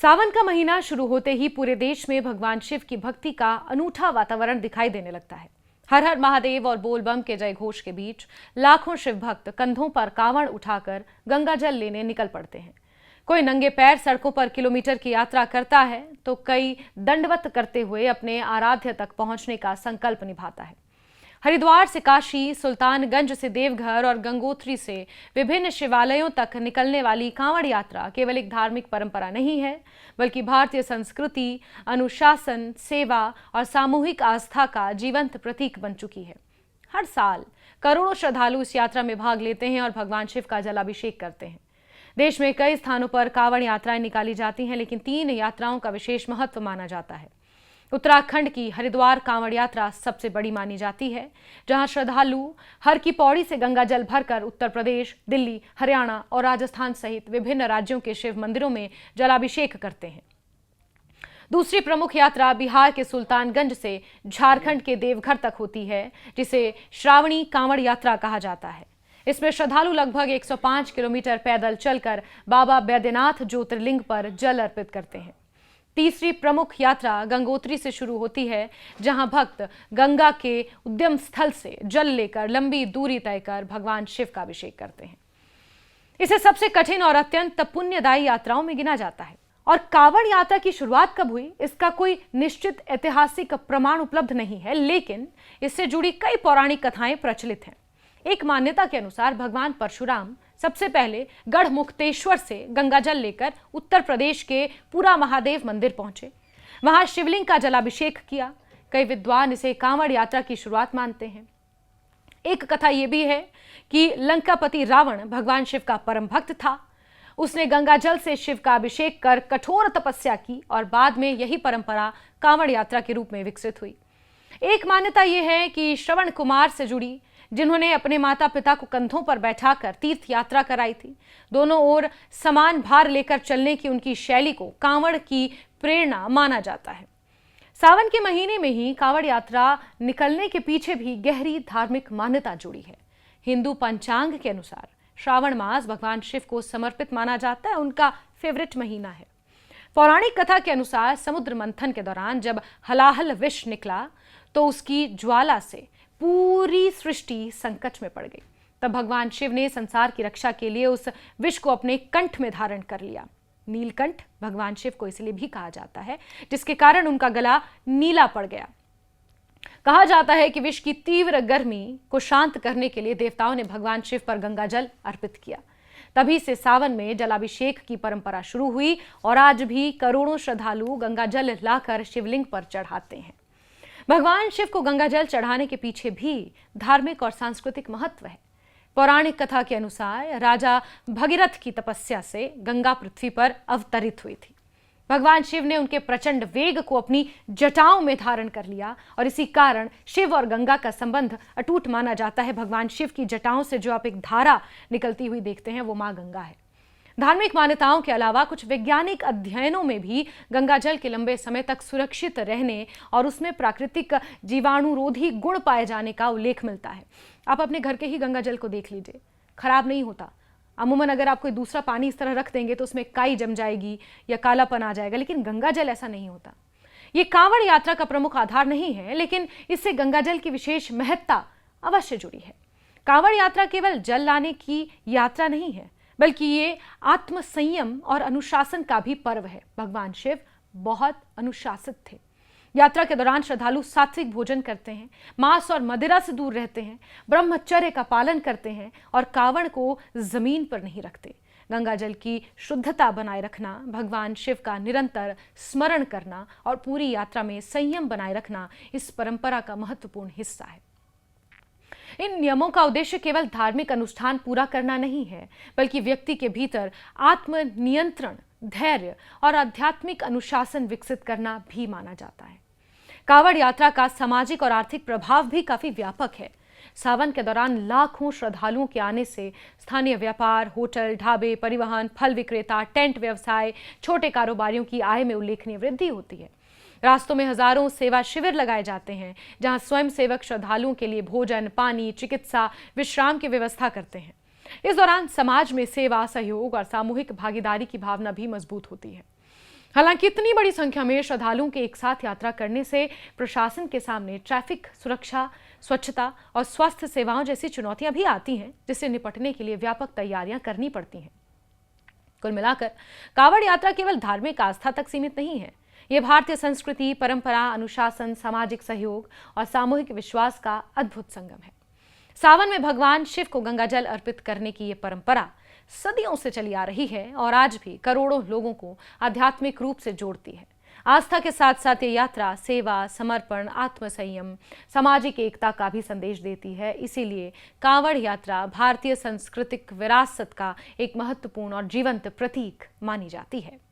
सावन का महीना शुरू होते ही पूरे देश में भगवान शिव की भक्ति का अनूठा वातावरण दिखाई देने लगता है। हर हर महादेव और बोल बम के जय घोष के बीच लाखों शिव भक्त कंधों पर कांवड़ उठाकर गंगा जल लेने निकल पड़ते हैं। कोई नंगे पैर सड़कों पर किलोमीटर की यात्रा करता है तो कई दंडवत करते हुए अपने आराध्य तक पहुंचने का संकल्प निभाता है। हरिद्वार से काशी, सुल्तानगंज से देवघर और गंगोत्री से विभिन्न शिवालयों तक निकलने वाली कांवड़ यात्रा केवल एक धार्मिक परंपरा नहीं है, बल्कि भारतीय संस्कृति, अनुशासन, सेवा और सामूहिक आस्था का जीवंत प्रतीक बन चुकी है। हर साल करोड़ों श्रद्धालु इस यात्रा में भाग लेते हैं और भगवान शिव का जलाभिषेक करते हैं। देश में कई स्थानों पर कांवड़ यात्राएं निकाली जाती हैं, लेकिन 3 यात्राओं का विशेष महत्व माना जाता है। उत्तराखंड की हरिद्वार कांवड़ यात्रा सबसे बड़ी मानी जाती है, जहां श्रद्धालु हर की पौड़ी से गंगा जल भरकर उत्तर प्रदेश, दिल्ली, हरियाणा और राजस्थान सहित विभिन्न राज्यों के शिव मंदिरों में जलाभिषेक करते हैं। दूसरी प्रमुख यात्रा बिहार के सुल्तानगंज से झारखंड के देवघर तक होती है, जिसे श्रावणी कांवड़ यात्रा कहा जाता है। इसमें श्रद्धालु लगभग 105 किलोमीटर पैदल चलकर बाबा बैद्यनाथ ज्योतिर्लिंग पर जल अर्पित करते हैं। तीसरी प्रमुख यात्रा गंगोत्री से शुरू होती है, जहां भक्त गंगा के उद्गम स्थल से जल लेकर लंबी दूरी तय कर भगवान शिव का अभिषेक करते हैं। इसे सबसे कठिन और अत्यंत पुण्यदायी यात्राओं में गिना जाता है। और कांवड़ यात्रा की शुरुआत कब हुई, इसका कोई निश्चित ऐतिहासिक प्रमाण उपलब्ध नहीं है, लेकिन इससे जुड़ी कई पौराणिक कथाएं प्रचलित हैं। एक मान्यता के अनुसार भगवान परशुराम सबसे पहले गढ़मुक्तेश्वर से गंगा जल लेकर उत्तर प्रदेश के पूरा महादेव मंदिर पहुंचे। वहां शिवलिंग का जलाभिषेक किया। कई विद्वान इसे कांवड़ यात्रा की शुरुआत मानते हैं। एक कथा यह भी है कि लंकापति रावण भगवान शिव का परम भक्त था। उसने गंगा जल से शिव का अभिषेक कर कठोर तपस्या की और बाद में यही परंपरा कांवड़ यात्रा के रूप में विकसित हुई। एक मान्यता यह है कि श्रवण कुमार से जुड़ी, जिन्होंने अपने माता पिता को कंधों पर बैठाकर तीर्थ यात्रा कराई थी। दोनों ओर समान भार लेकर चलने की उनकी शैली को कांवड़ की प्रेरणा माना जाता है। सावन के महीने में ही कांवड़ यात्रा निकलने के पीछे भी गहरी धार्मिक मान्यता जुड़ी है। हिंदू पंचांग के अनुसार श्रावण मास भगवान शिव को समर्पित माना जाता है, उनका फेवरेट महीना है। पौराणिक कथा के अनुसार समुद्र मंथन के दौरान जब हलाहल विष निकला तो उसकी ज्वाला से पूरी सृष्टि संकट में पड़ गई। तब भगवान शिव ने संसार की रक्षा के लिए उस विष को अपने कंठ में धारण कर लिया। नीलकंठ भगवान शिव को इसलिए भी कहा जाता है, जिसके कारण उनका गला नीला पड़ गया। कहा जाता है कि विष की तीव्र गर्मी को शांत करने के लिए देवताओं ने भगवान शिव पर गंगा जल अर्पित किया। तभी से सावन में जलाभिषेक की परंपरा शुरू हुई और आज भी करोड़ों श्रद्धालु गंगा जल लाकर शिवलिंग पर चढ़ाते हैं। भगवान शिव को गंगा जल चढ़ाने के पीछे भी धार्मिक और सांस्कृतिक महत्व है। पौराणिक कथा के अनुसार राजा भगीरथ की तपस्या से गंगा पृथ्वी पर अवतरित हुई थी। भगवान शिव ने उनके प्रचंड वेग को अपनी जटाओं में धारण कर लिया और इसी कारण शिव और गंगा का संबंध अटूट माना जाता है। भगवान शिव की जटाओं से जो आप एक धारा निकलती हुई देखते हैं, वो मां गंगा है। धार्मिक मान्यताओं के अलावा कुछ वैज्ञानिक अध्ययनों में भी गंगा जल के लंबे समय तक सुरक्षित रहने और उसमें प्राकृतिक जीवाणुरोधी गुण पाए जाने का उल्लेख मिलता है। आप अपने घर के ही गंगा जल को देख लीजिए, खराब नहीं होता। अमूमन अगर आप कोई दूसरा पानी इस तरह रख देंगे तो उसमें काई जम जाएगी या कालापन आ जाएगा, लेकिन गंगा जल ऐसा नहीं होता। ये कांवड़ यात्रा का प्रमुख आधार नहीं है, लेकिन इससे गंगा जल की विशेष महत्ता अवश्य जुड़ी है। कांवड़ यात्रा केवल जल लाने की यात्रा नहीं है, बल्कि ये आत्म संयम और अनुशासन का भी पर्व है। भगवान शिव बहुत अनुशासित थे। यात्रा के दौरान श्रद्धालु सात्विक भोजन करते हैं, मांस और मदिरा से दूर रहते हैं, ब्रह्मचर्य का पालन करते हैं और कांवड़ को जमीन पर नहीं रखते। गंगा जल की शुद्धता बनाए रखना, भगवान शिव का निरंतर स्मरण करना और पूरी यात्रा में संयम बनाए रखना इस परंपरा का महत्वपूर्ण हिस्सा है। इन नियमों का उद्देश्य केवल धार्मिक अनुष्ठान पूरा करना नहीं है, बल्कि व्यक्ति के भीतर आत्मनियंत्रण, धैर्य और आध्यात्मिक अनुशासन विकसित करना भी माना जाता है। कांवड़ यात्रा का सामाजिक और आर्थिक प्रभाव भी काफी व्यापक है। सावन के दौरान लाखों श्रद्धालुओं के आने से स्थानीय व्यापार, होटल, ढाबे, परिवहन, फल विक्रेता, टेंट व्यवसाय, छोटे कारोबारियों की आय में उल्लेखनीय वृद्धि होती है। रास्तों में हजारों सेवा शिविर लगाए जाते हैं, जहां स्वयं सेवक श्रद्धालुओं के लिए भोजन, पानी, चिकित्सा, विश्राम की व्यवस्था करते हैं। इस दौरान समाज में सेवा, सहयोग और सामूहिक भागीदारी की भावना भी मजबूत होती है। हालांकि इतनी बड़ी संख्या में श्रद्धालुओं के एक साथ यात्रा करने से प्रशासन के सामने ट्रैफिक सुरक्षा, स्वच्छता और स्वास्थ्य सेवाओं जैसी चुनौतियां भी आती हैं, जिससे निपटने के लिए व्यापक तैयारियां करनी पड़ती हैं। कुल मिलाकर कांवड़ यात्रा केवल धार्मिक आस्था तक सीमित नहीं है। ये भारतीय संस्कृति, परंपरा, अनुशासन, सामाजिक सहयोग और सामूहिक विश्वास का अद्भुत संगम है। सावन में भगवान शिव को गंगाजल अर्पित करने की ये परंपरा सदियों से चली आ रही है और आज भी करोड़ों लोगों को आध्यात्मिक रूप से जोड़ती है। आस्था के साथ साथ ये यात्रा सेवा, समर्पण, आत्मसंयम, सामाजिक एकता का भी संदेश देती है। इसीलिए कांवड़ यात्रा भारतीय सांस्कृतिक विरासत का एक महत्वपूर्ण और जीवंत प्रतीक मानी जाती है।